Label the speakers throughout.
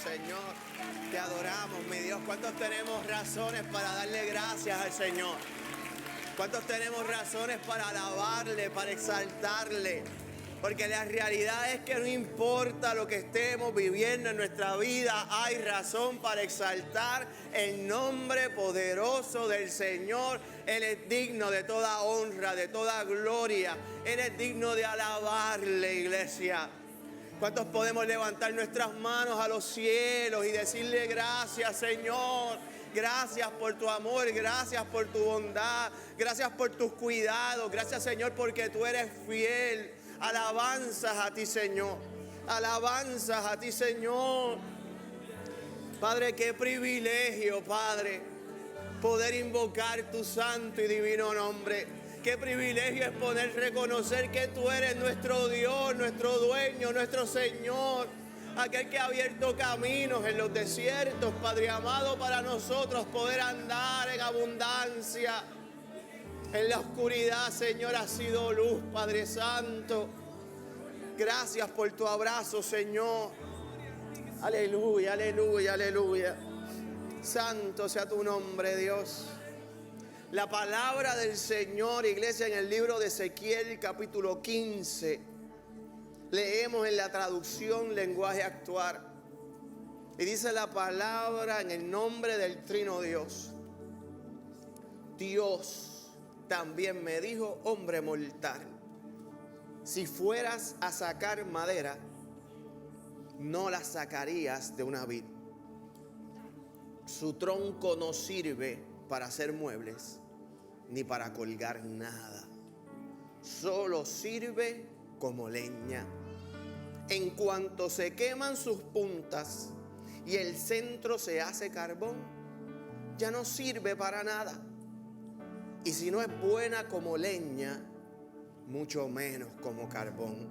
Speaker 1: Señor. Te adoramos, mi Dios. ¿Cuántos tenemos razones para darle gracias al Señor? ¿Cuántos tenemos razones para alabarle, para exaltarle? Porque la realidad es que no importa lo que estemos viviendo en nuestra vida, hay razón para exaltar el nombre poderoso del Señor. Él es digno de toda honra, de toda gloria. Él es digno de alabarle, iglesia. ¿Cuántos podemos levantar nuestras manos a los cielos y decirle gracias, Señor? Gracias por tu amor, gracias por tu bondad, gracias por tus cuidados, gracias, Señor, porque tú eres fiel. Alabanzas a ti, Señor. Alabanzas a ti, Señor. Padre, qué privilegio, Padre, poder invocar tu santo y divino nombre. Qué privilegio es poder reconocer que tú eres nuestro Dios, nuestro dueño, nuestro Señor. Aquel que ha abierto caminos en los desiertos, Padre amado, para nosotros poder andar en abundancia. En la oscuridad, Señor, ha sido luz, Padre Santo. Gracias por tu abrazo, Señor. Aleluya, aleluya, aleluya. Santo sea tu nombre, Dios. La palabra del Señor, iglesia, en el libro de Ezequiel, capítulo 15. Leemos en la traducción lenguaje actual. Y dice la palabra en el nombre del Trino Dios. Dios también me dijo, hombre mortal, si fueras a sacar madera, no la sacarías de una vid. Su tronco no sirve para hacer muebles, ni para colgar nada. Solo sirve como leña. En cuanto se queman sus puntas y el centro se hace carbón, ya no sirve para nada. Y si no es buena como leña, mucho menos como carbón.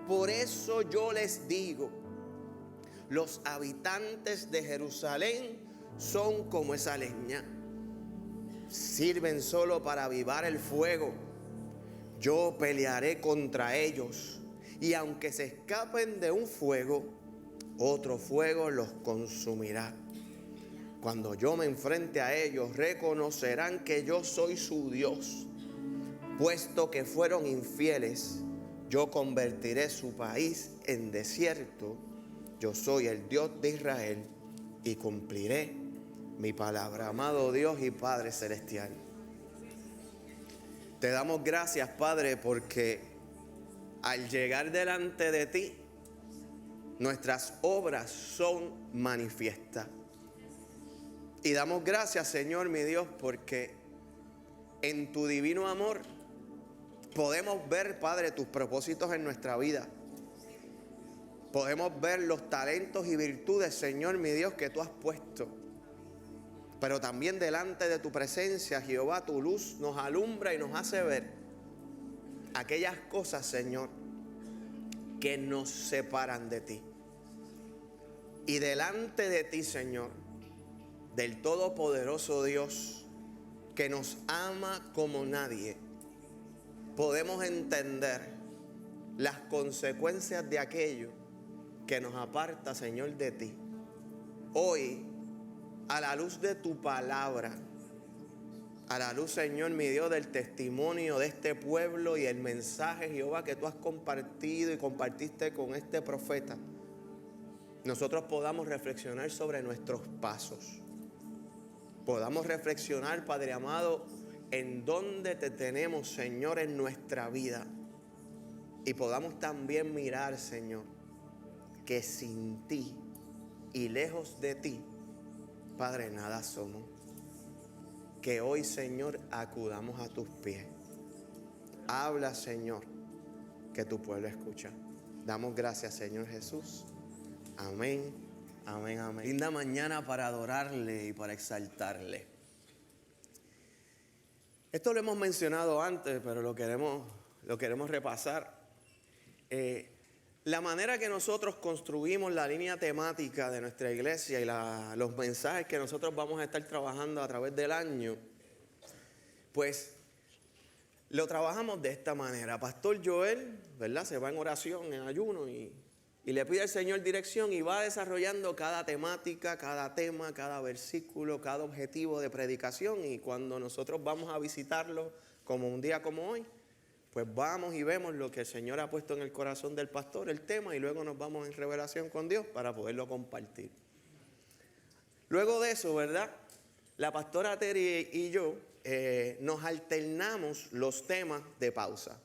Speaker 1: Por eso yo les digo, los habitantes de Jerusalén son como esa leña. Sirven solo para avivar el fuego. Yo pelearé contra ellos, y aunque se escapen de un fuego, otro fuego los consumirá. Cuando yo me enfrente a ellos, reconocerán que yo soy su Dios. Puesto que fueron infieles, yo convertiré su país en desierto. Yo soy el Dios de Israel y cumpliré mi palabra. Amado Dios y Padre Celestial, te damos gracias, Padre, porque al llegar delante de ti, nuestras obras son manifiestas. Y damos gracias, Señor, mi Dios, porque en tu divino amor podemos ver, Padre, tus propósitos en nuestra vida. Podemos ver los talentos y virtudes, Señor, mi Dios, que tú has puesto. Pero también delante de tu presencia, Jehová, tu luz nos alumbra y nos hace ver aquellas cosas, Señor, que nos separan de ti. Y delante de ti, Señor, del todopoderoso Dios, que nos ama como nadie, podemos entender las consecuencias de aquello que nos aparta, Señor, de ti. Hoy, a la luz de tu palabra, a la luz, Señor, mi Dios, del testimonio de este pueblo y el mensaje, Jehová, que tú has compartido y compartiste con este profeta, nosotros podamos reflexionar sobre nuestros pasos. Podamos reflexionar, Padre amado, en dónde te tenemos, Señor, en nuestra vida. Y podamos también mirar, Señor, que sin ti y lejos de ti, Padre, nada somos. Que hoy, Señor, acudamos a tus pies. Habla, Señor, que tu pueblo escucha. Damos gracias, Señor Jesús. Amén. Amén, amén. Linda mañana para adorarle y para exaltarle. Esto lo hemos mencionado antes, pero lo queremos repasar. La manera que nosotros construimos la línea temática de nuestra iglesia y los mensajes que nosotros vamos a estar trabajando a través del año, pues lo trabajamos de esta manera. Pastor Joel, ¿verdad? Se va en oración, en ayuno, y Y le pide al Señor dirección y va desarrollando cada temática, cada tema, cada versículo, cada objetivo de predicación. Y cuando nosotros vamos a visitarlo, como un día como hoy, pues vamos y vemos lo que el Señor ha puesto en el corazón del pastor, el tema, y luego nos vamos en revelación con Dios para poderlo compartir. Luego de eso, ¿verdad? La pastora Terry y yo nos alternamos los temas de pausa.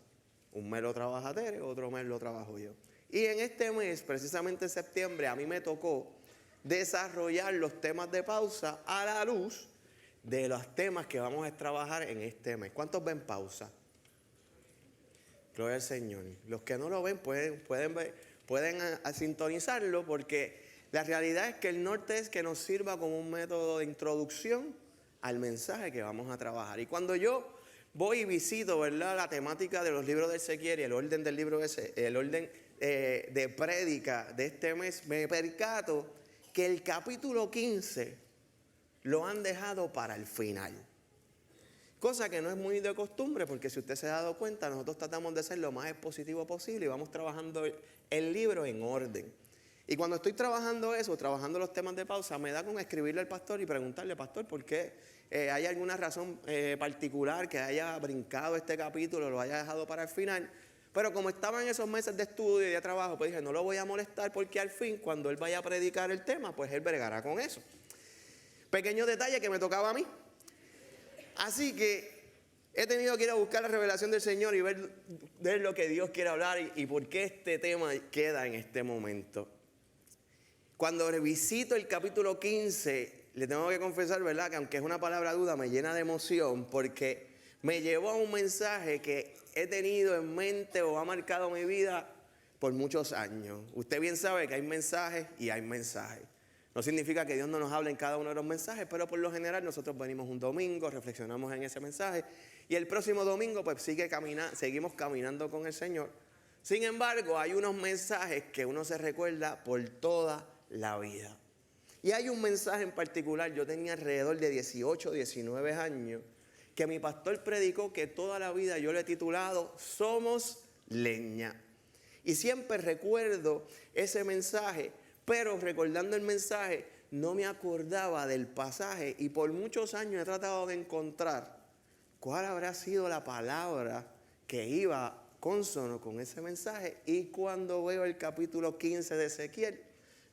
Speaker 1: Un mes lo trabaja Terry, otro mes lo trabajo yo. Y en este mes, precisamente en septiembre, a mí me tocó desarrollar los temas de pausa a la luz de los temas que vamos a trabajar en este mes. ¿Cuántos ven pausa? Gloria al Señor. Los que no lo ven pueden sintonizarlo, porque la realidad es que el norte es que nos sirva como un método de introducción al mensaje que vamos a trabajar. Y cuando yo voy y visito, ¿verdad?, la temática de los libros de Ezequiel y el orden del libro el orden de prédica de este mes, me percato que el capítulo 15 lo han dejado para el final. Cosa que no es muy de costumbre, porque si usted se ha dado cuenta, nosotros tratamos de ser lo más expositivo posible y vamos trabajando el libro en orden. Y cuando estoy trabajando eso, trabajando los temas de pausa, me da con escribirle al pastor y preguntarle: pastor, ¿por qué hay alguna razón particular que haya brincado este capítulo, lo haya dejado para el final? Pero como estaba en esos meses de estudio y de trabajo, pues dije, no lo voy a molestar, porque al fin, cuando él vaya a predicar el tema, pues él bregará con eso. Pequeño detalle que me tocaba a mí. Así que he tenido que ir a buscar la revelación del Señor y ver lo que Dios quiere hablar y por qué este tema queda en este momento. Cuando revisito el capítulo 15, le tengo que confesar, ¿verdad?, que aunque es una palabra dura, me llena de emoción, porque me llevó a un mensaje que he tenido en mente o ha marcado mi vida por muchos años. Usted bien sabe que hay mensajes y hay mensajes. No significa que Dios no nos hable en cada uno de los mensajes, pero por lo general nosotros venimos un domingo, reflexionamos en ese mensaje y el próximo domingo pues seguimos caminando con el Señor. Sin embargo, hay unos mensajes que uno se recuerda por toda la vida. Y hay un mensaje en particular, yo tenía alrededor de 18, 19 años, que mi pastor predicó, que toda la vida yo le he titulado Somos Leña. Y siempre recuerdo ese mensaje, pero recordando el mensaje no me acordaba del pasaje y por muchos años he tratado de encontrar cuál habrá sido la palabra que iba consono con ese mensaje, y cuando veo el capítulo 15 de Ezequiel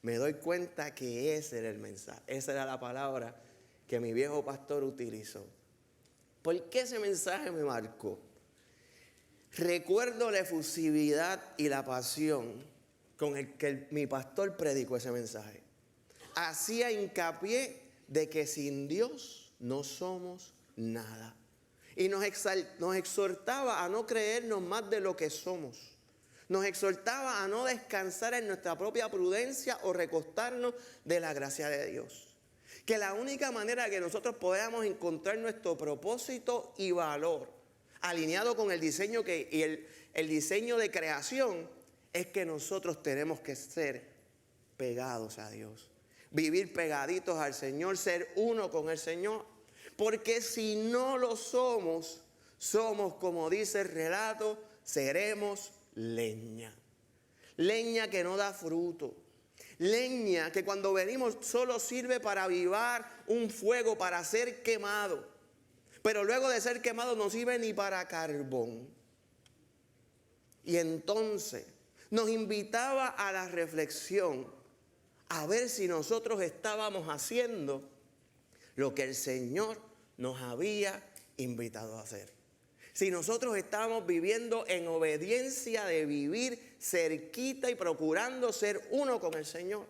Speaker 1: me doy cuenta que ese era el mensaje, esa era la palabra que mi viejo pastor utilizó. ¿Por qué ese mensaje me marcó? Recuerdo la efusividad y la pasión con el que mi pastor predicó ese mensaje. Hacía hincapié de que sin Dios no somos nada. Y nos exhortaba a no creernos más de lo que somos. Nos exhortaba a no descansar en nuestra propia prudencia o recostarnos de la gracia de Dios. Que la única manera que nosotros podamos encontrar nuestro propósito y valor alineado con el diseño el diseño de creación, es que nosotros tenemos que ser pegados a Dios, vivir pegaditos al Señor, ser uno con el Señor, porque si no lo somos, como dice el relato, seremos leña. Leña que no da fruto. Leña que cuando venimos solo sirve para avivar un fuego, para ser quemado. Pero luego de ser quemado no sirve ni para carbón. Y entonces nos invitaba a la reflexión, a ver si nosotros estábamos haciendo lo que el Señor nos había invitado a hacer. Si nosotros estábamos viviendo en obediencia de vivir cerquita y procurando ser uno con el Señor.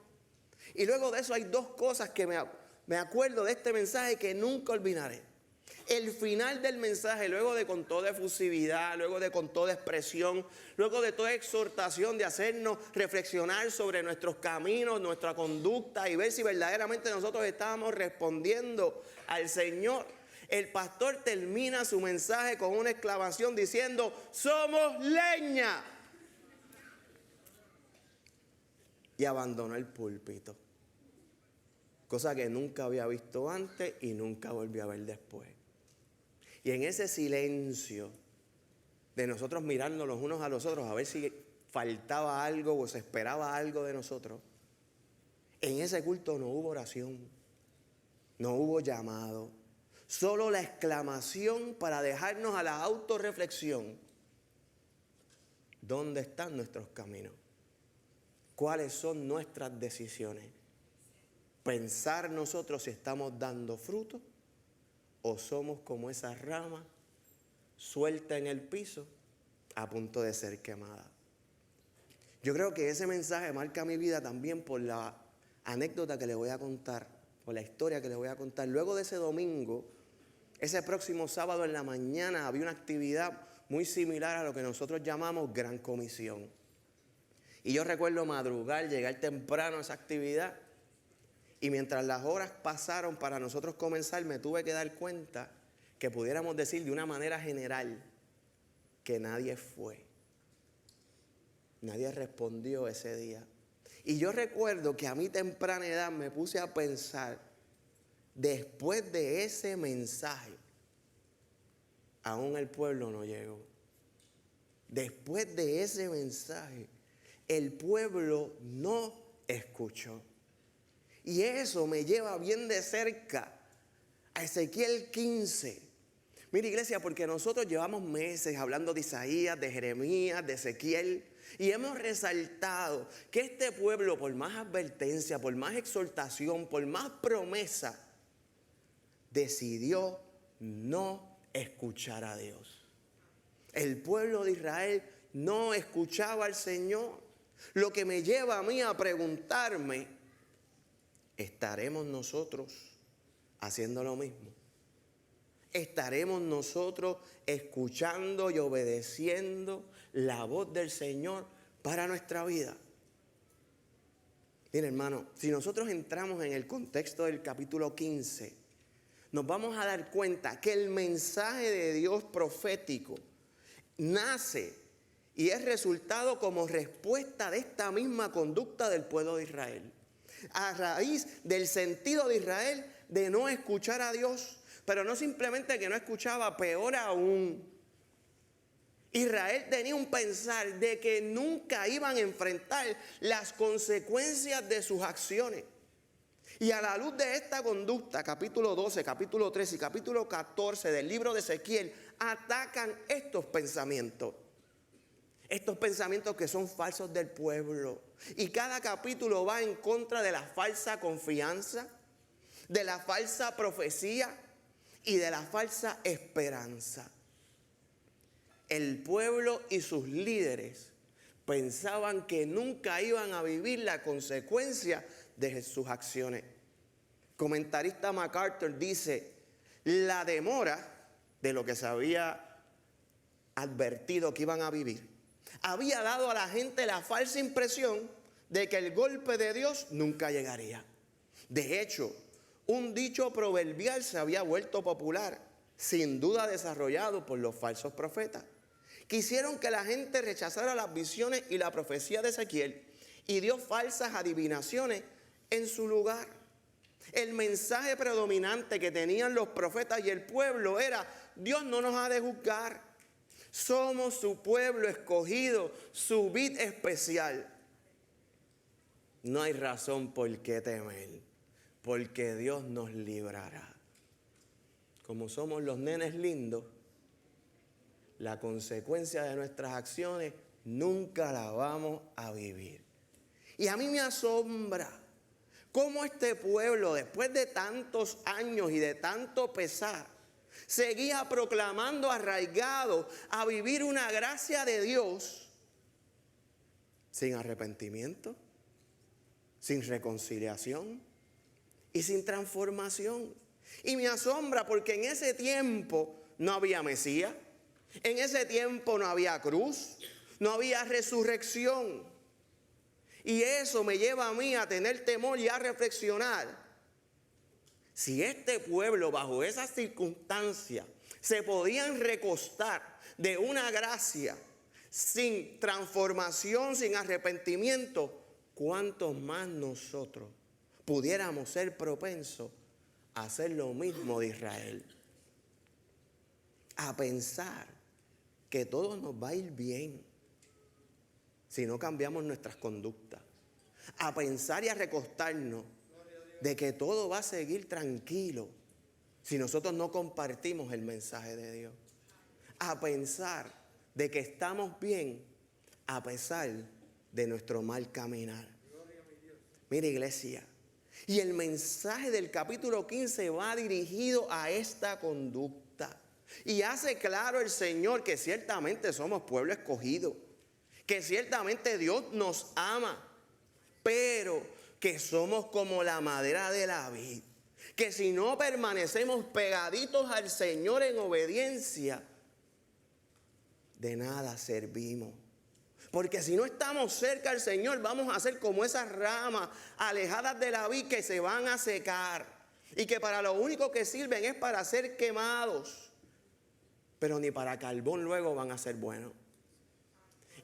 Speaker 1: Y luego de eso hay dos cosas que me acuerdo de este mensaje que nunca olvidaré. El final del mensaje, luego de con toda efusividad, luego de con toda expresión, luego de toda exhortación de hacernos reflexionar sobre nuestros caminos, nuestra conducta y ver si verdaderamente nosotros estábamos respondiendo al Señor, el pastor termina su mensaje con una exclamación diciendo: somos leña. Y abandonó el púlpito, cosa que nunca había visto antes y nunca volví a ver después. Y en ese silencio de nosotros mirarnos los unos a los otros a ver si faltaba algo o se esperaba algo de nosotros, en ese culto no hubo oración, no hubo llamado, solo la exclamación para dejarnos a la autorreflexión. ¿Dónde están nuestros caminos? ¿Cuáles son nuestras decisiones? Pensar nosotros si estamos dando fruto o somos como esa rama suelta en el piso a punto de ser quemada. Yo creo que ese mensaje marca mi vida también por la anécdota que le voy a contar, por la historia que le voy a contar. Luego de ese domingo, ese próximo sábado en la mañana había una actividad muy similar a lo que nosotros llamamos Gran Comisión. Y yo recuerdo madrugar, llegar temprano a esa actividad. Y mientras las horas pasaron para nosotros comenzar, me tuve que dar cuenta que pudiéramos decir de una manera general que nadie fue. Nadie respondió ese día. Y yo recuerdo que a mi temprana edad me puse a pensar, después de ese mensaje, aún el pueblo no llegó. Después de ese mensaje, el pueblo no escuchó. Y eso me lleva bien de cerca a Ezequiel 15. Mira, iglesia, porque nosotros llevamos meses hablando de Isaías, de Jeremías, de Ezequiel, y hemos resaltado que este pueblo, por más advertencia, por más exhortación, por más promesa, decidió no escuchar a Dios. El pueblo de Israel no escuchaba al Señor. Lo que me lleva a mí a preguntarme, ¿estaremos nosotros haciendo lo mismo? ¿Estaremos nosotros escuchando y obedeciendo la voz del Señor para nuestra vida? Mira, hermano, si nosotros entramos en el contexto del capítulo 15, nos vamos a dar cuenta que el mensaje de Dios profético nace y es resultado como respuesta de esta misma conducta del pueblo de Israel. A raíz del sentido de Israel de no escuchar a Dios, pero no simplemente que no escuchaba, peor aún, Israel tenía un pensar de que nunca iban a enfrentar las consecuencias de sus acciones. Y a la luz de esta conducta, capítulo 12, capítulo 13 y capítulo 14 del libro de Ezequiel, atacan estos pensamientos. Estos pensamientos que son falsos del pueblo. Y cada capítulo va en contra de la falsa confianza, de la falsa profecía y de la falsa esperanza. El pueblo y sus líderes pensaban que nunca iban a vivir la consecuencia de sus acciones. Comentarista MacArthur dice, la demora de lo que se había advertido que iban a vivir había dado a la gente la falsa impresión de que el golpe de Dios nunca llegaría. De hecho, un dicho proverbial se había vuelto popular, sin duda desarrollado por los falsos profetas. Quisieron que la gente rechazara las visiones y la profecía de Ezequiel y dio falsas adivinaciones en su lugar. El mensaje predominante que tenían los profetas y el pueblo era: Dios no nos ha de juzgar. Somos su pueblo escogido, su vid especial. No hay razón por qué temer, porque Dios nos librará. Como somos los nenes lindos, la consecuencia de nuestras acciones nunca la vamos a vivir. Y a mí me asombra cómo este pueblo, después de tantos años y de tanto pesar, seguía proclamando arraigado a vivir una gracia de Dios sin arrepentimiento, sin reconciliación y sin transformación. Y me asombra porque en ese tiempo no había Mesías, en ese tiempo no había cruz, no había resurrección. Y eso me lleva a mí a tener temor y a reflexionar. Si este pueblo bajo esas circunstancias se podían recostar de una gracia sin transformación, sin arrepentimiento, ¿cuántos más nosotros pudiéramos ser propensos a hacer lo mismo de Israel? A pensar que todo nos va a ir bien. si no cambiamos nuestras conductas. A pensar y a recostarnos de que todo va a seguir tranquilo si nosotros no compartimos el mensaje de Dios. A pensar de que estamos bien a pesar de nuestro mal caminar. Mira, iglesia, y el mensaje del capítulo 15 va dirigido a esta conducta. Y hace claro el Señor que ciertamente somos pueblo escogido, que ciertamente Dios nos ama, pero que somos como la madera de la vid, que si no permanecemos pegaditos al Señor en obediencia, de nada servimos. Porque si no estamos cerca al Señor, vamos a ser como esas ramas alejadas de la vid que se van a secar y que para lo único que sirven es para ser quemados, pero ni para carbón luego van a ser buenos.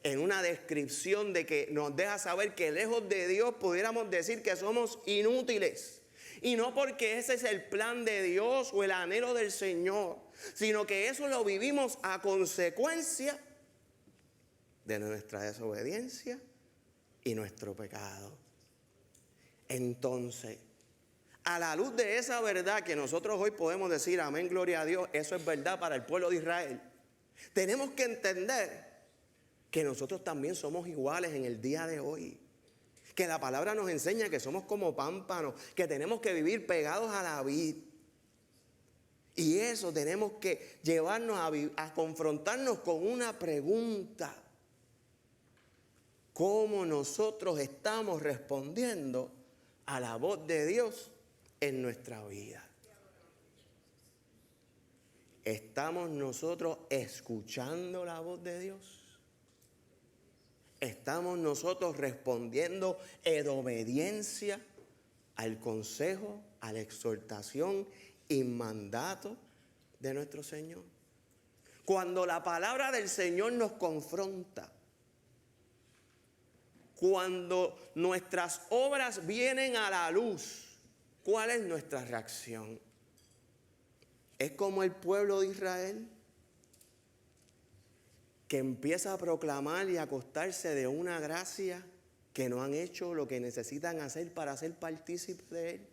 Speaker 1: En una descripción de que nos deja saber que lejos de Dios pudiéramos decir que somos inútiles. Y no porque ese es el plan de Dios o el anhelo del Señor, sino que eso lo vivimos a consecuencia de nuestra desobediencia y nuestro pecado. Entonces, a la luz de esa verdad que nosotros hoy podemos decir, amén, gloria a Dios, eso es verdad para el pueblo de Israel, tenemos que entender que nosotros también somos iguales en el día de hoy. Que la palabra nos enseña que somos como pámpanos, que tenemos que vivir pegados a la vid. Y eso tenemos que llevarnos a confrontarnos con una pregunta. ¿Cómo nosotros estamos respondiendo a la voz de Dios en nuestra vida? ¿Estamos nosotros escuchando la voz de Dios? ¿Estamos nosotros respondiendo en obediencia al consejo, a la exhortación y mandato de nuestro Señor? Cuando la palabra del Señor nos confronta, cuando nuestras obras vienen a la luz, ¿cuál es nuestra reacción? ¿Es como el pueblo de Israel, que empieza a proclamar y a acostarse de una gracia que no han hecho lo que necesitan hacer para ser partícipes de él?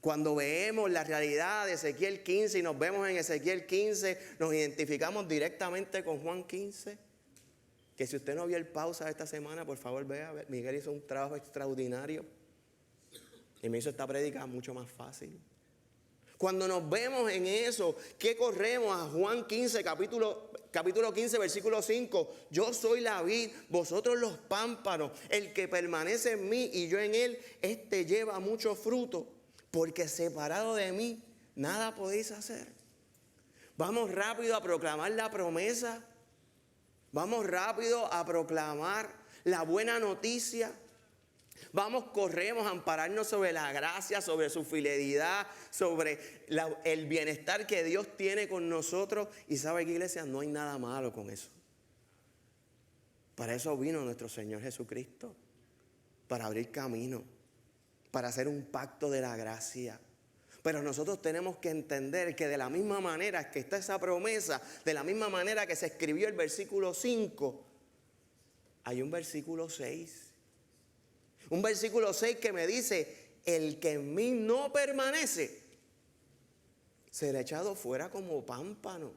Speaker 1: Cuando vemos la realidad de Ezequiel 15 y nos vemos en Ezequiel 15, nos identificamos directamente con Juan 15. Que si usted no vio el pausa esta semana, por favor vea. Miguel hizo un trabajo extraordinario y me hizo esta prédica mucho más fácil. Cuando nos vemos en eso, ¿qué corremos? A Juan 15, capítulo 15, versículo 5. Yo soy la vid, vosotros los pámpanos. El que permanece en mí y yo en él, este lleva mucho fruto, porque separado de mí, nada podéis hacer. Vamos rápido a proclamar la promesa. Vamos rápido a proclamar la buena noticia. Corremos a ampararnos sobre la gracia, sobre su fidelidad, sobre el bienestar que Dios tiene con nosotros. Y sabe que, iglesia, no hay nada malo con eso. Para eso vino nuestro Señor Jesucristo, para abrir camino, para hacer un pacto de la gracia. Pero nosotros tenemos que entender que de la misma manera que está esa promesa, de la misma manera que se escribió el versículo 5, hay un versículo 6. Un versículo 6 que me dice, el que en mí no permanece, será echado fuera como pámpano.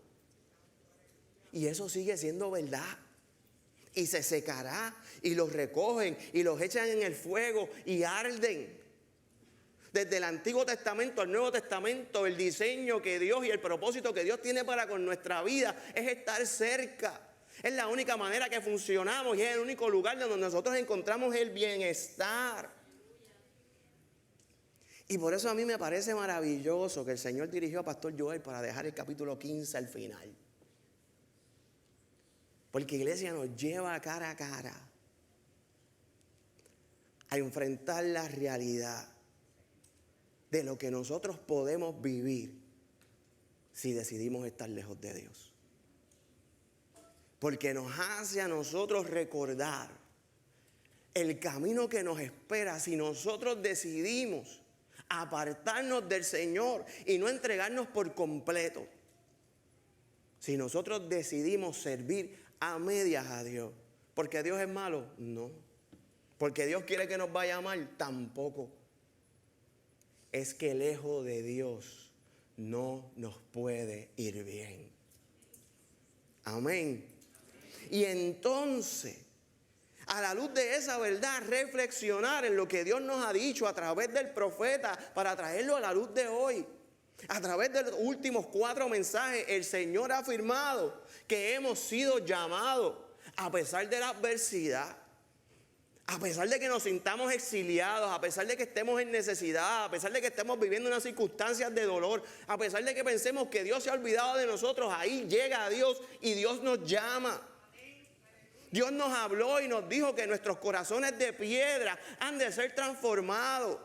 Speaker 1: Y eso sigue siendo verdad. Y se secará, y los recogen, y los echan en el fuego, y arden. Desde el Antiguo Testamento al Nuevo Testamento, el diseño que Dios y el propósito que Dios tiene para con nuestra vida es estar cerca. Es la única manera que funcionamos y es el único lugar donde nosotros encontramos el bienestar. Y por eso a mí me parece maravilloso que el Señor dirigió a Pastor Joel para dejar el capítulo 15 al final. Porque iglesia nos lleva cara a cara a enfrentar la realidad de lo que nosotros podemos vivir si decidimos estar lejos de Dios. Porque nos hace a nosotros recordar el camino que nos espera si nosotros decidimos apartarnos del Señor y no entregarnos por completo. Si nosotros decidimos servir a medias a Dios. ¿Porque Dios es malo? No. ¿Porque Dios quiere que nos vaya mal? Tampoco. Es que lejos de Dios no nos puede ir bien. Amén. Y entonces, a la luz de esa verdad, reflexionar en lo que Dios nos ha dicho a través del profeta para traerlo a la luz de hoy. A través de los últimos 4 mensajes, el Señor ha afirmado que hemos sido llamados a pesar de la adversidad, a pesar de que nos sintamos exiliados, a pesar de que estemos en necesidad, a pesar de que estemos viviendo unas circunstancias de dolor, a pesar de que pensemos que Dios se ha olvidado de nosotros, ahí llega a Dios y Dios nos llama. Dios nos habló y nos dijo que nuestros corazones de piedra han de ser transformados.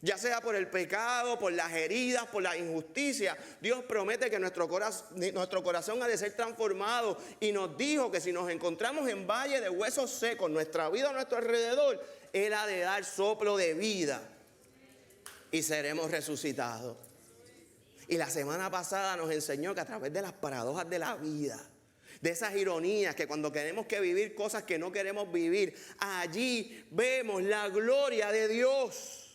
Speaker 1: Ya sea por el pecado, por las heridas, por la injusticia. Dios promete que nuestro corazón ha de ser transformado. Y nos dijo que si nos encontramos en valle de huesos secos, nuestra vida a nuestro alrededor, Él ha de dar soplo de vida. Y seremos resucitados. Y la semana pasada nos enseñó que a través de las paradojas de la vida, de esas ironías, que cuando queremos que vivir cosas que no queremos vivir, allí vemos la gloria de Dios.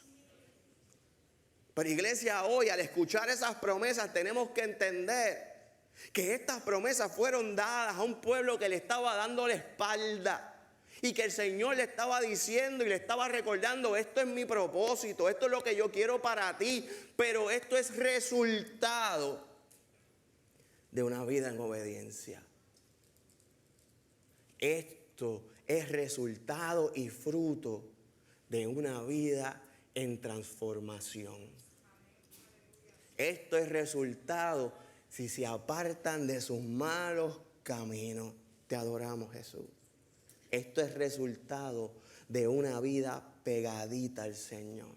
Speaker 1: Pero iglesia, hoy al escuchar esas promesas tenemos que entender que estas promesas fueron dadas a un pueblo que le estaba dando la espalda y que el Señor le estaba diciendo y le estaba recordando: esto es mi propósito, esto es lo que yo quiero para ti, pero esto es resultado de una vida en obediencia. Esto es resultado y fruto de una vida en transformación. Esto es resultado si se apartan de sus malos caminos. Te adoramos, Jesús. Esto es resultado de una vida pegadita al Señor.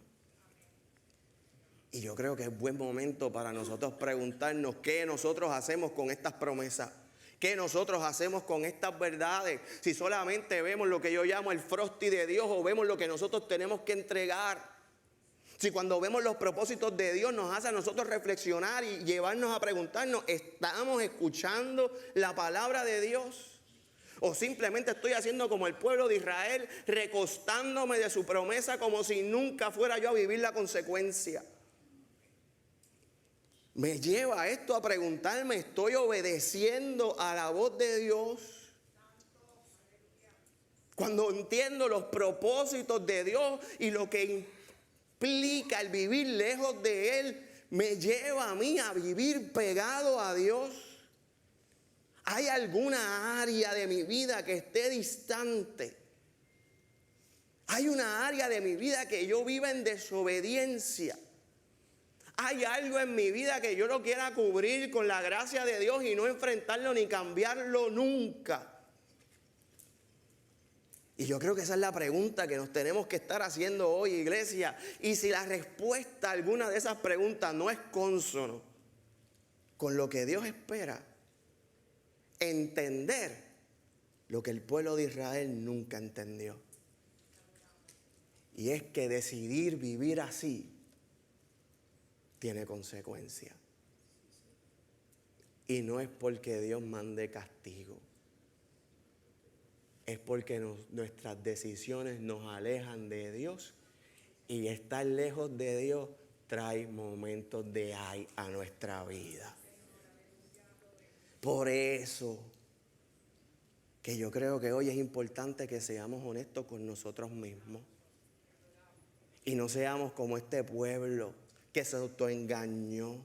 Speaker 1: Y yo creo que es buen momento para nosotros preguntarnos qué nosotros hacemos con estas promesas. ¿Qué nosotros hacemos con estas verdades? Si solamente vemos lo que yo llamo el frosty de Dios o vemos lo que nosotros tenemos que entregar. Si cuando vemos los propósitos de Dios nos hace a nosotros reflexionar y llevarnos a preguntarnos: ¿estamos escuchando la palabra de Dios? ¿O simplemente estoy haciendo como el pueblo de Israel, recostándome de su promesa como si nunca fuera yo a vivir la consecuencia? Me lleva esto a preguntarme: ¿estoy obedeciendo a la voz de Dios? Cuando entiendo los propósitos de Dios y lo que implica el vivir lejos de Él, me lleva a mí a vivir pegado a Dios. ¿Hay alguna área de mi vida que esté distante? ¿Hay una área de mi vida que yo viva en desobediencia? ¿Hay algo en mi vida que yo no quiera cubrir con la gracia de Dios y no enfrentarlo ni cambiarlo nunca? Y yo creo que esa es la pregunta que nos tenemos que estar haciendo hoy, iglesia. Y si la respuesta a alguna de esas preguntas no es consono con lo que Dios espera, entender lo que el pueblo de Israel nunca entendió. Y es que decidir vivir así tiene consecuencias. Y no es porque Dios mande castigo. Es porque nuestras decisiones nos alejan de Dios. Y estar lejos de Dios trae momentos de ay a nuestra vida. Por eso que yo creo que hoy es importante que seamos honestos con nosotros mismos. Y no seamos como este pueblo que se autoengañó,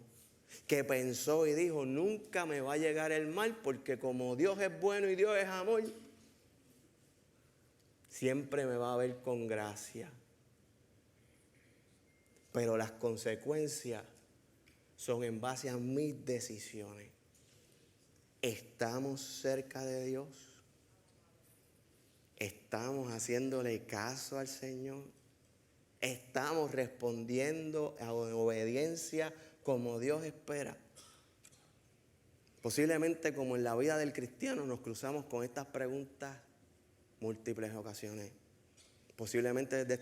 Speaker 1: que pensó y dijo: nunca me va a llegar el mal, porque como Dios es bueno y Dios es amor, siempre me va a ver con gracia. Pero las consecuencias son en base a mis decisiones. ¿Estamos cerca de Dios? ¿Estamos haciéndole caso al Señor? ¿Estamos respondiendo en obediencia como Dios espera? Posiblemente, como en la vida del cristiano, nos cruzamos con estas preguntas múltiples ocasiones. Posiblemente desde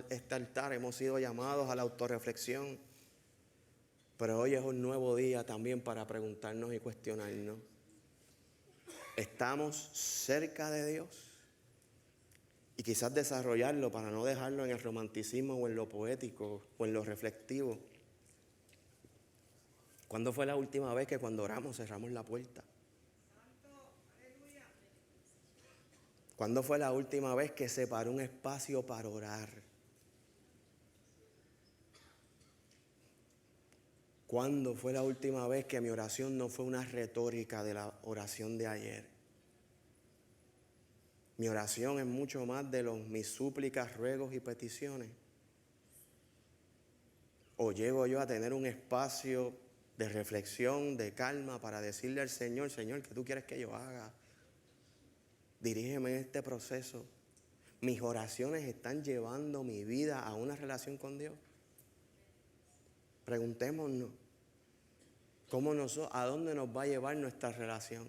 Speaker 1: este altar hemos sido llamados a la autorreflexión. Pero hoy es un nuevo día también para preguntarnos y cuestionarnos. Estamos cerca de Dios. Y quizás desarrollarlo para no dejarlo en el romanticismo o en lo poético o en lo reflectivo. ¿Cuándo fue la última vez que cuando oramos cerramos la puerta? ¿Cuándo fue la última vez que separó un espacio para orar? ¿Cuándo fue la última vez que mi oración no fue una retórica de la oración de ayer? Mi oración es mucho más de mis súplicas, ruegos y peticiones. ¿O llego yo a tener un espacio de reflexión, de calma, para decirle al Señor, Señor, ¿qué tú quieres que yo haga? Dirígeme en este proceso. Mis oraciones están llevando mi vida a una relación con Dios. Preguntémonos, ¿a dónde nos va a llevar nuestra relación?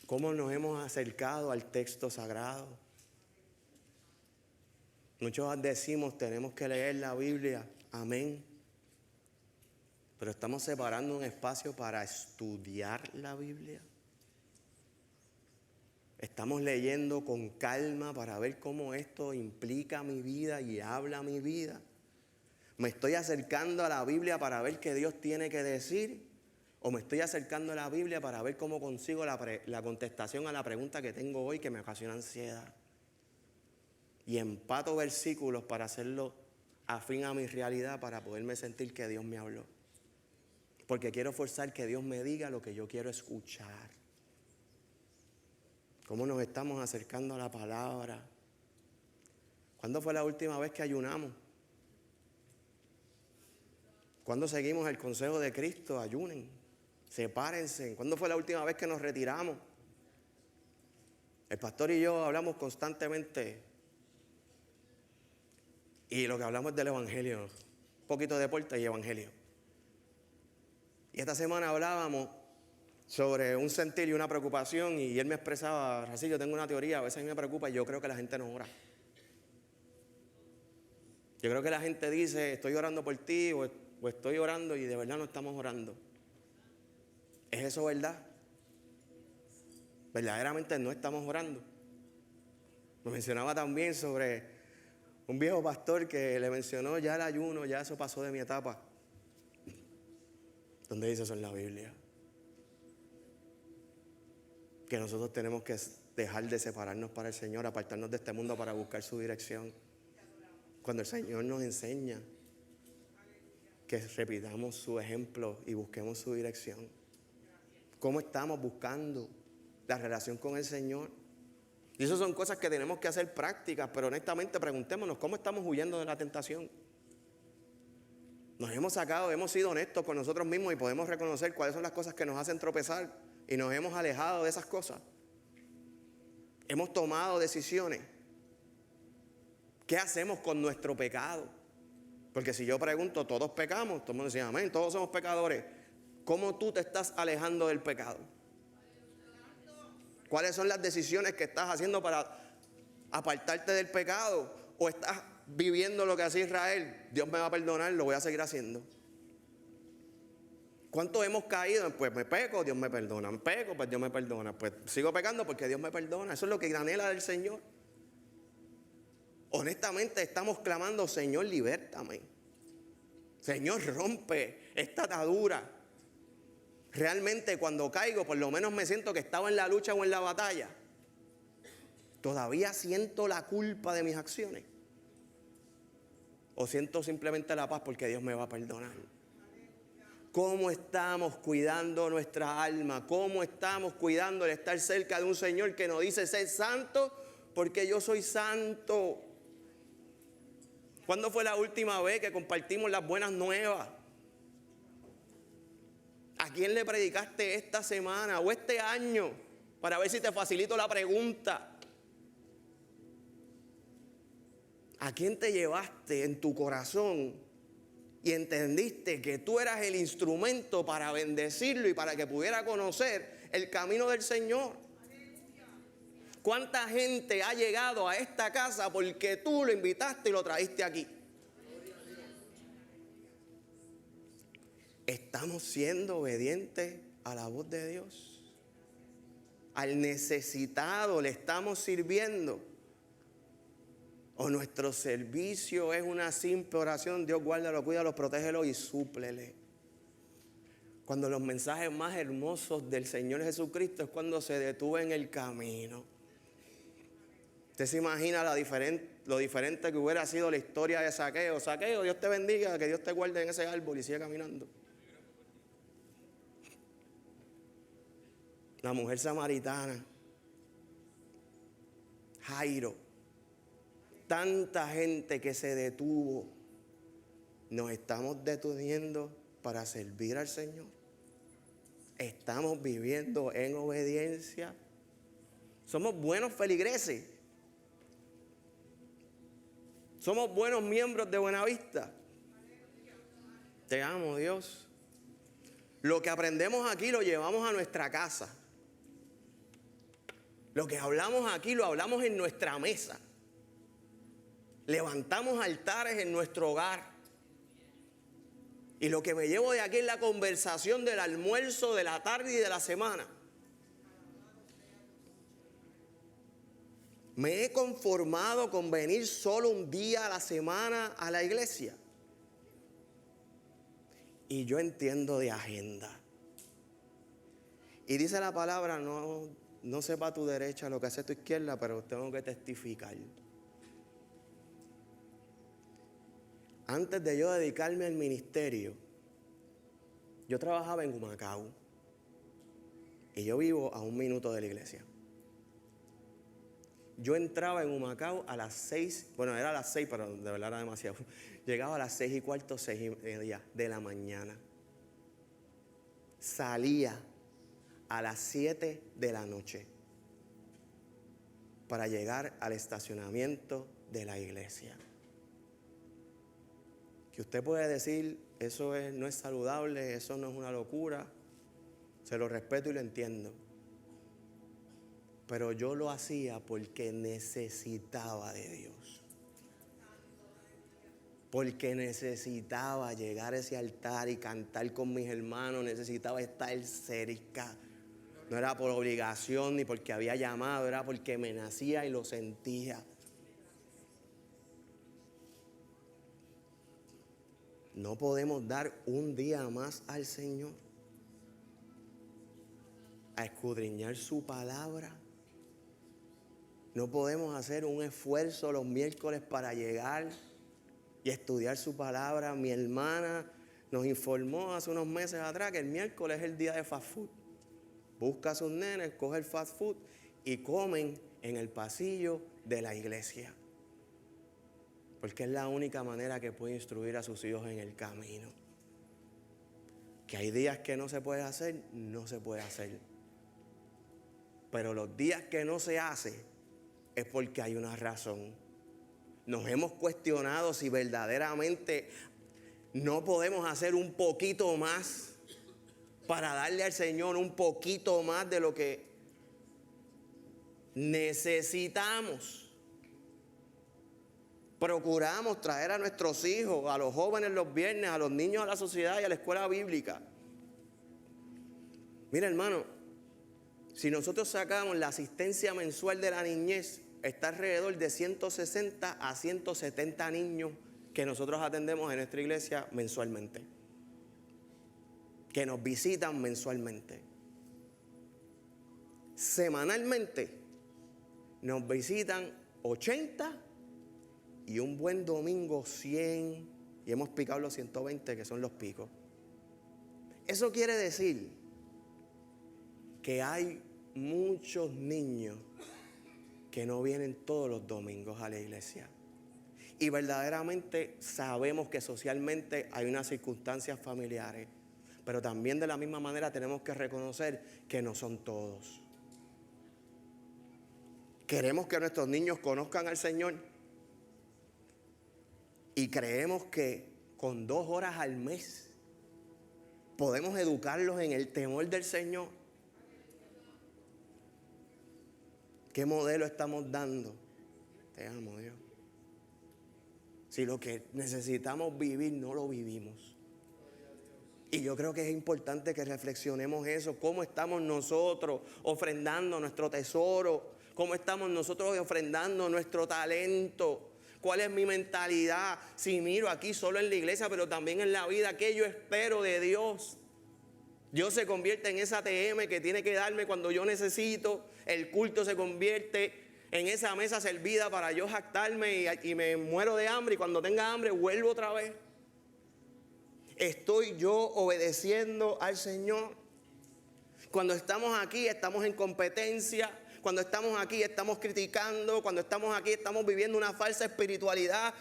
Speaker 1: ¿Cómo nos hemos acercado al texto sagrado? Muchos decimos, tenemos que leer la Biblia, amén. Pero estamos separando un espacio para estudiar la Biblia. Estamos leyendo con calma para ver cómo esto implica mi vida y habla mi vida. ¿Me estoy acercando a la Biblia para ver qué Dios tiene que decir? ¿O me estoy acercando a la Biblia para ver cómo consigo la contestación a la pregunta que tengo hoy que me ocasiona ansiedad? Y empato versículos para hacerlo afín a mi realidad para poderme sentir que Dios me habló. Porque quiero forzar que Dios me diga lo que yo quiero escuchar. ¿Cómo nos estamos acercando a la palabra? ¿Cuándo fue la última vez que ayunamos? ¿Cuándo seguimos el consejo de Cristo? Ayunen, sepárense. ¿Cuándo fue la última vez que nos retiramos? El pastor y yo hablamos constantemente y lo que hablamos es del evangelio, un poquito de deporte y evangelio. Y esta semana hablábamos sobre un sentir y una preocupación y él me expresaba, Rací, yo tengo una teoría, a veces a mí me preocupa y yo creo que la gente no ora. Yo creo que la gente dice, estoy orando por ti o estoy orando y de verdad no estamos orando. ¿Es eso verdad? Verdaderamente no estamos orando. Me mencionaba también sobre un viejo pastor que le mencionó ya el ayuno, ya eso pasó de mi etapa. ¿Dónde dice eso en la Biblia? Que nosotros tenemos que dejar de separarnos para el Señor, apartarnos de este mundo para buscar su dirección. Cuando el Señor nos enseña que repitamos su ejemplo y busquemos su dirección. ¿Cómo estamos buscando la relación con el Señor? Y esas son cosas que tenemos que hacer prácticas, pero honestamente preguntémonos, ¿cómo estamos huyendo de la tentación? Nos hemos sido honestos con nosotros mismos y podemos reconocer cuáles son las cosas que nos hacen tropezar y nos hemos alejado de esas cosas. Hemos tomado decisiones. ¿Qué hacemos con nuestro pecado? Porque si yo pregunto, todos pecamos, todo el mundo dice, amén, todos somos pecadores. ¿Cómo tú te estás alejando del pecado? ¿Cuáles son las decisiones que estás haciendo para apartarte del pecado? ¿O estás viviendo lo que hace Israel? Dios me va a perdonar, lo voy a seguir haciendo. ¿Cuántos hemos caído? Pues me peco, Dios me perdona. Me peco, pues Dios me perdona. Pues sigo pecando porque Dios me perdona. Eso es lo que anhela del Señor. Honestamente estamos clamando, Señor, libértame. Señor, rompe esta atadura. Realmente cuando caigo, por lo menos me siento que estaba en la lucha o en la batalla. Todavía siento la culpa de mis acciones. O siento simplemente la paz porque Dios me va a perdonar. ¿Cómo estamos cuidando nuestra alma? ¿Cómo estamos cuidando el estar cerca de un Señor que nos dice, sé santo porque yo soy santo? ¿Cuándo fue la última vez que compartimos las buenas nuevas? ¿A quién le predicaste esta semana o este año? Para ver si te facilito la pregunta. ¿A quién te llevaste en tu corazón y entendiste que tú eras el instrumento para bendecirlo y para que pudiera conocer el camino del Señor? ¿Cuánta gente ha llegado a esta casa porque tú lo invitaste y lo trajiste aquí? ¿Estamos siendo obedientes a la voz de Dios? ¿Al necesitado le estamos sirviendo? ¿O nuestro servicio es una simple oración? Dios guárdalo, cuídalo, protégelo y súplele. Cuando los mensajes más hermosos del Señor Jesucristo es cuando se detuvo en el camino. Usted se imagina lo diferente que hubiera sido la historia de Zaqueo. Zaqueo, Dios te bendiga, que Dios te guarde en ese árbol y sigue caminando. La mujer samaritana, Jairo, tanta gente que se detuvo. Nos estamos deteniendo para servir al Señor. Estamos viviendo en obediencia. Somos buenos feligreses. Somos buenos miembros de Buenavista. Te amo, Dios. Lo que aprendemos aquí lo llevamos a nuestra casa. Lo que hablamos aquí lo hablamos en nuestra mesa. Levantamos altares en nuestro hogar. Y lo que me llevo de aquí es la conversación del almuerzo, de la tarde y de la semana. Me he conformado con venir solo un día a la semana a la iglesia. Y yo entiendo de agenda. Y dice la palabra, no sepa a tu derecha lo que hace tu izquierda, pero tengo que testificar. Antes de yo dedicarme al ministerio, yo trabajaba en Humacao. Y yo vivo a 1 minuto de la iglesia. Yo entraba en Humacao a las 6, bueno, era a las 6, pero de verdad era demasiado. Llegaba a las 6:15, 6:30 de la mañana. Salía a las 7 de la noche para llegar al estacionamiento de la iglesia. Que usted puede decir, eso no es saludable, eso no es una locura. Se lo respeto y lo entiendo. Pero yo lo hacía porque necesitaba de Dios. Porque necesitaba llegar a ese altar y cantar con mis hermanos. Necesitaba estar cerca. No era por obligación ni porque había llamado, era porque me nacía y lo sentía. No podemos dar un día más al Señor a escudriñar su palabra. No podemos hacer un esfuerzo los miércoles para llegar y estudiar su palabra. Mi hermana nos informó hace unos meses atrás que el miércoles es el día de fast food. Busca a sus nenes, coge el fast food y comen en el pasillo de la iglesia. Porque es la única manera que puede instruir a sus hijos en el camino. Que hay días que no se puede hacer, no se puede hacer. Pero los días que no se hace, es porque hay una razón. Nos hemos cuestionado si verdaderamente no podemos hacer un poquito más para darle al Señor un poquito más de lo que necesitamos. Procuramos traer a nuestros hijos, a los jóvenes los viernes, a los niños a la sociedad y a la escuela bíblica. Mira, hermano, si nosotros sacamos la asistencia mensual de la niñez, está alrededor de 160 a 170 niños que nosotros atendemos en nuestra iglesia mensualmente. Que nos visitan mensualmente. Semanalmente nos visitan 80 y un buen domingo 100 y hemos picado los 120 que son los picos. Eso quiere decir que hay muchos niños que no vienen todos los domingos a la iglesia. Y verdaderamente sabemos que socialmente hay unas circunstancias familiares, pero también de la misma manera tenemos que reconocer que no son todos. Queremos que nuestros niños conozcan al Señor y creemos que con 2 horas al mes podemos educarlos en el temor del Señor. ¿Qué modelo estamos dando? Te amo, Dios. Si lo que necesitamos vivir no lo vivimos. Y yo creo que es importante que reflexionemos eso, cómo estamos nosotros ofrendando nuestro tesoro, cómo estamos nosotros ofrendando nuestro talento, cuál es mi mentalidad, si miro aquí solo en la iglesia, pero también en la vida, qué yo espero de Dios. Dios se convierte en esa ATM que tiene que darme cuando yo necesito, el culto se convierte en esa mesa servida para yo jactarme y me muero de hambre y cuando tenga hambre vuelvo otra vez. ¿Estoy yo obedeciendo al Señor? Cuando estamos aquí estamos en competencia, cuando estamos aquí estamos criticando, cuando estamos aquí estamos viviendo una falsa espiritualidad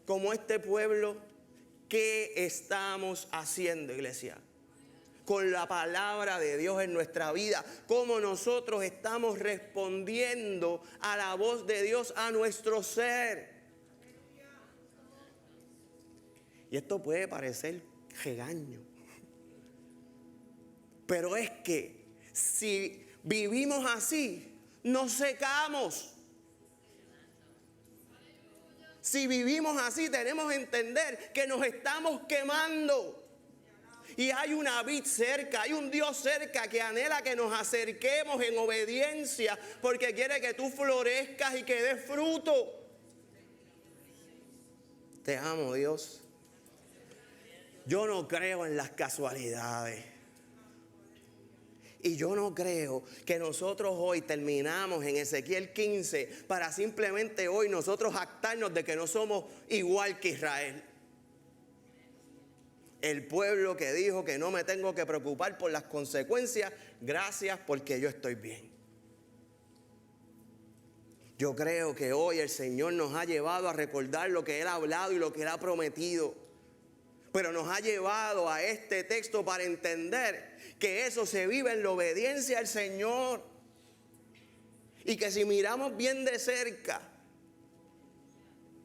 Speaker 1: como este pueblo. ¿Qué estamos haciendo, iglesia? Con la palabra de Dios en nuestra vida, cómo nosotros estamos respondiendo a la voz de Dios a nuestro ser. Y esto puede parecer regaño, pero es que si vivimos así, nos secamos. Si vivimos así, tenemos que entender que nos estamos quemando. Y hay una vid cerca, hay un Dios cerca que anhela que nos acerquemos en obediencia porque quiere que tú florezcas y que des fruto. Te amo, Dios. Yo no creo en las casualidades. Y yo no creo que nosotros hoy terminamos en Ezequiel 15 para simplemente hoy nosotros jactarnos de que no somos igual que Israel. El pueblo que dijo que no me tengo que preocupar por las consecuencias, gracias porque yo estoy bien. Yo creo que hoy el Señor nos ha llevado a recordar lo que Él ha hablado y lo que Él ha prometido. Pero nos ha llevado a este texto para entender que eso se vive en la obediencia al Señor. Y que si miramos bien de cerca,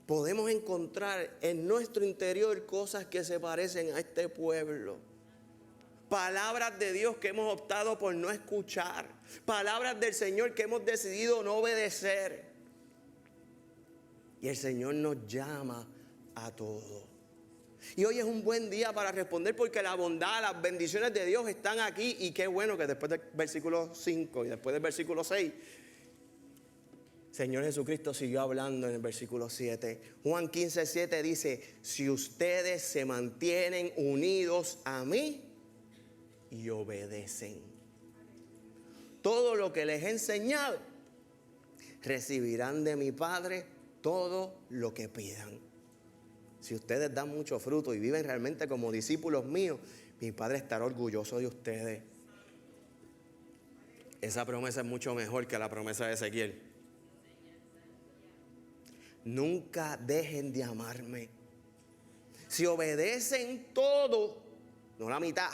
Speaker 1: podemos encontrar en nuestro interior cosas que se parecen a este pueblo. Palabras de Dios que hemos optado por no escuchar. Palabras del Señor que hemos decidido no obedecer. Y el Señor nos llama a todos. Y hoy es un buen día para responder porque la bondad, las bendiciones de Dios están aquí. Y qué bueno que después del versículo 5 y después del versículo 6, Señor Jesucristo siguió hablando en el versículo 7. Juan 15:7 dice, si ustedes se mantienen unidos a mí y obedecen todo lo que les he enseñado, recibirán de mi Padre todo lo que pidan. Si ustedes dan mucho fruto y viven realmente como discípulos míos, mi Padre estará orgulloso de ustedes. Esa promesa es mucho mejor que la promesa de Ezequiel. Nunca dejen de amarme. Si obedecen todo, no la mitad,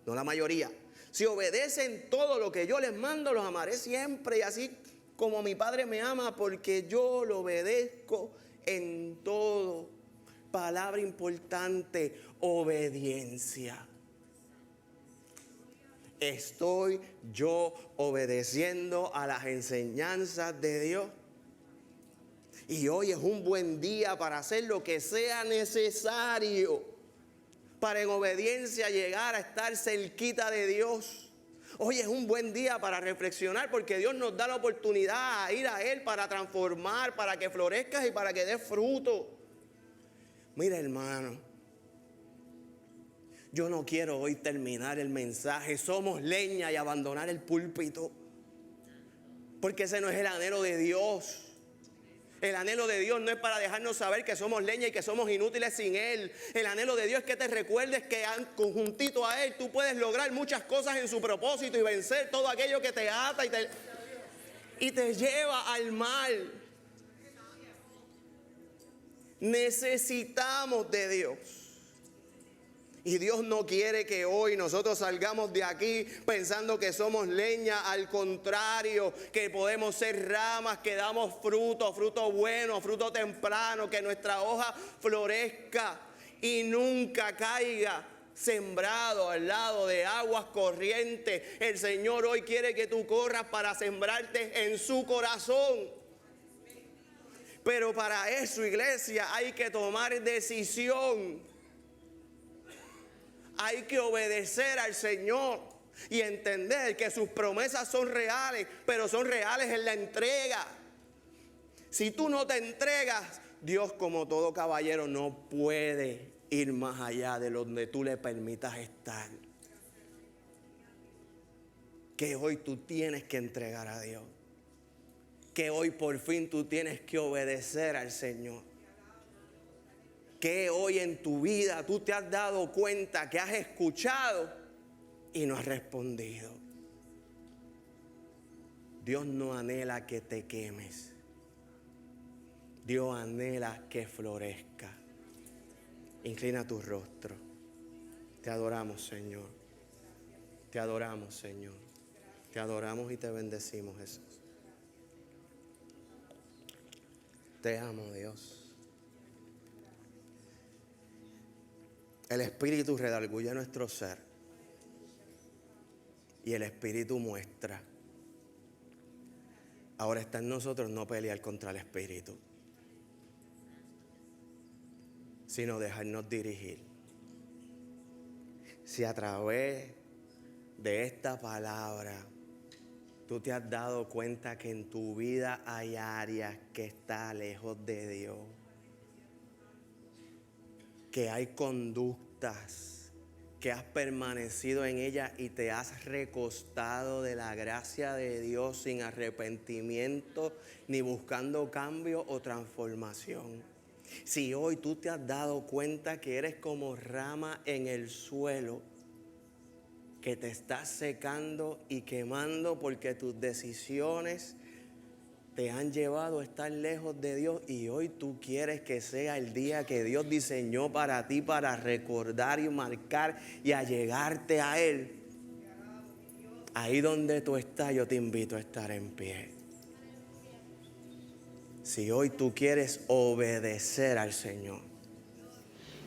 Speaker 1: no la mayoría. Si obedecen todo lo que yo les mando, los amaré siempre. Y así como mi Padre me ama, porque yo lo obedezco en todo. Palabra importante, obediencia. ¿Estoy yo obedeciendo a las enseñanzas de Dios? Y hoy es un buen día para hacer lo que sea necesario para en obediencia llegar a estar cerquita de Dios. Hoy es un buen día para reflexionar porque Dios nos da la oportunidad a ir a Él para transformar, para que florezcas y para que des fruto. Mira, hermano, yo no quiero hoy terminar el mensaje, somos leña y abandonar el púlpito, porque ese no es el anhelo de Dios. El anhelo de Dios no es para dejarnos saber que somos leña y que somos inútiles sin Él. El anhelo de Dios es que te recuerdes que conjuntito a Él tú puedes lograr muchas cosas en su propósito y vencer todo aquello que te ata y te lleva al mal. Necesitamos de Dios. Y Dios no quiere que hoy nosotros salgamos de aquí pensando que somos leña. Al contrario, que podemos ser ramas, que damos fruto, fruto bueno, fruto temprano, que nuestra hoja florezca y nunca caiga sembrado al lado de aguas corrientes. El Señor hoy quiere que tú corras para sembrarte en su corazón. Pero para eso, iglesia, hay que tomar decisión. Hay que obedecer al Señor y entender que sus promesas son reales, pero son reales en la entrega. Si tú no te entregas, Dios, como todo caballero, no puede ir más allá de donde tú le permitas estar. Que hoy tú tienes que entregar a Dios. Que hoy por fin tú tienes que obedecer al Señor. Que hoy en tu vida tú te has dado cuenta que has escuchado y no has respondido. Dios no anhela que te quemes. Dios anhela que florezca. Inclina tu rostro. Te adoramos, Señor. Te adoramos, Señor. Te adoramos y te bendecimos, Jesús. Te amo, Dios. El Espíritu redarguye nuestro ser. Y el Espíritu muestra. Ahora está en nosotros no pelear contra el Espíritu, sino dejarnos dirigir. Si a través de esta palabra tú te has dado cuenta que en tu vida hay áreas que están lejos de Dios, que hay conductas que has permanecido en ellas y te has recostado de la gracia de Dios sin arrepentimiento ni buscando cambio o transformación. Si hoy tú te has dado cuenta que eres como rama en el suelo, que te estás secando y quemando porque tus decisiones te han llevado a estar lejos de Dios y hoy tú quieres que sea el día que Dios diseñó para ti para recordar y marcar y allegarte a Él. Ahí donde tú estás, yo te invito a estar en pie. Si hoy tú quieres obedecer al Señor.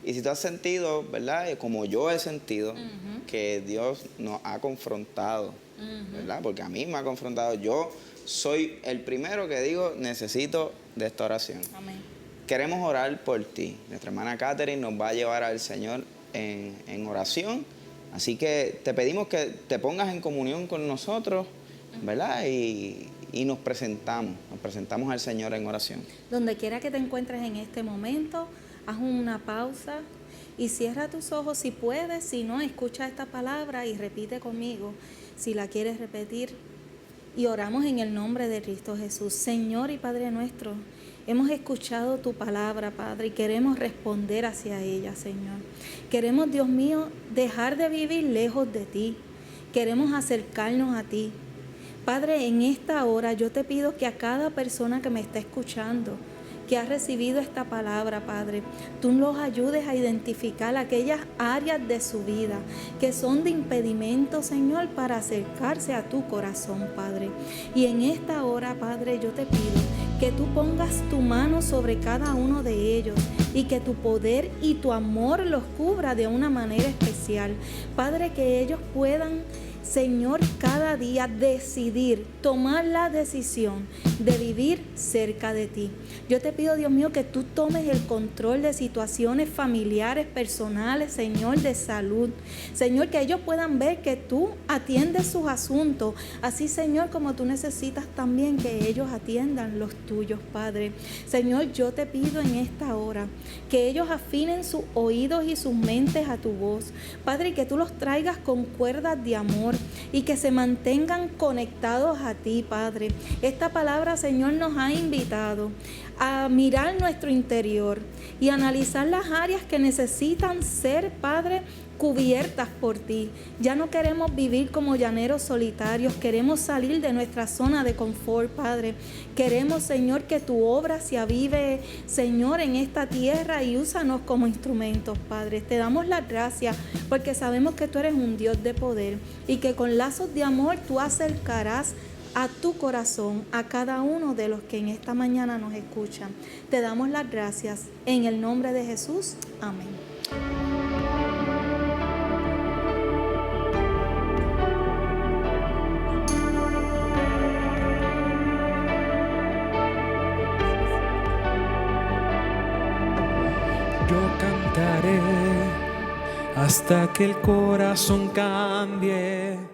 Speaker 2: Y si tú has sentido, ¿verdad? Como yo he sentido, que Dios nos ha confrontado, ¿verdad? Porque a mí me ha confrontado. Yo soy el primero que digo, necesito de esta oración.
Speaker 3: Amén.
Speaker 2: Queremos orar por ti. Nuestra hermana Catherine nos va a llevar al Señor en oración. Así que te pedimos que te pongas en comunión con nosotros, ¿verdad? Y nos presentamos al Señor en oración.
Speaker 3: Donde quiera que te encuentres en este momento, haz una pausa y cierra tus ojos si puedes. Si no, escucha esta palabra y repite conmigo si la quieres repetir. Y oramos en el nombre de Cristo Jesús. Señor y Padre nuestro, hemos escuchado tu palabra, Padre, y queremos responder hacia ella, Señor. Queremos, Dios mío, dejar de vivir lejos de ti. Queremos acercarnos a ti. Padre, en esta hora yo te pido que a cada persona que me está escuchando, que ha recibido esta palabra, Padre, tú los ayudes a identificar aquellas áreas de su vida que son de impedimento, Señor, para acercarse a tu corazón, Padre. Y en esta hora, Padre, yo te pido que tú pongas tu mano sobre cada uno de ellos y que tu poder y tu amor los cubra de una manera especial. Padre, que ellos puedan, Señor, cada día decidir, tomar la decisión de vivir cerca de ti. Yo te pido, Dios mío, que tú tomes el control de situaciones familiares, personales, Señor, de salud. Señor, que ellos puedan ver que tú atiendes sus asuntos. Así, Señor, como tú necesitas también que ellos atiendan los tuyos, Padre. Señor, yo te pido en esta hora que ellos afinen sus oídos y sus mentes a tu voz. Padre, y que tú los traigas con cuerdas de amor y que se mantengan conectados a ti, Padre. Esta palabra, Señor, nos ha invitado a mirar nuestro interior y analizar las áreas que necesitan ser, Padre, cubiertas por ti. Ya no queremos vivir como llaneros solitarios, queremos salir de nuestra zona de confort, Padre. Queremos, Señor, que tu obra se avive, Señor, en esta tierra y úsanos como instrumentos, Padre. Te damos las gracias porque sabemos que tú eres un Dios de poder y que con lazos de amor tú acercarás a tu corazón a cada uno de los que en esta mañana nos escuchan. Te damos las gracias en el nombre de Jesús. Amén.
Speaker 4: Yo cantaré a hasta que el corazón cambie.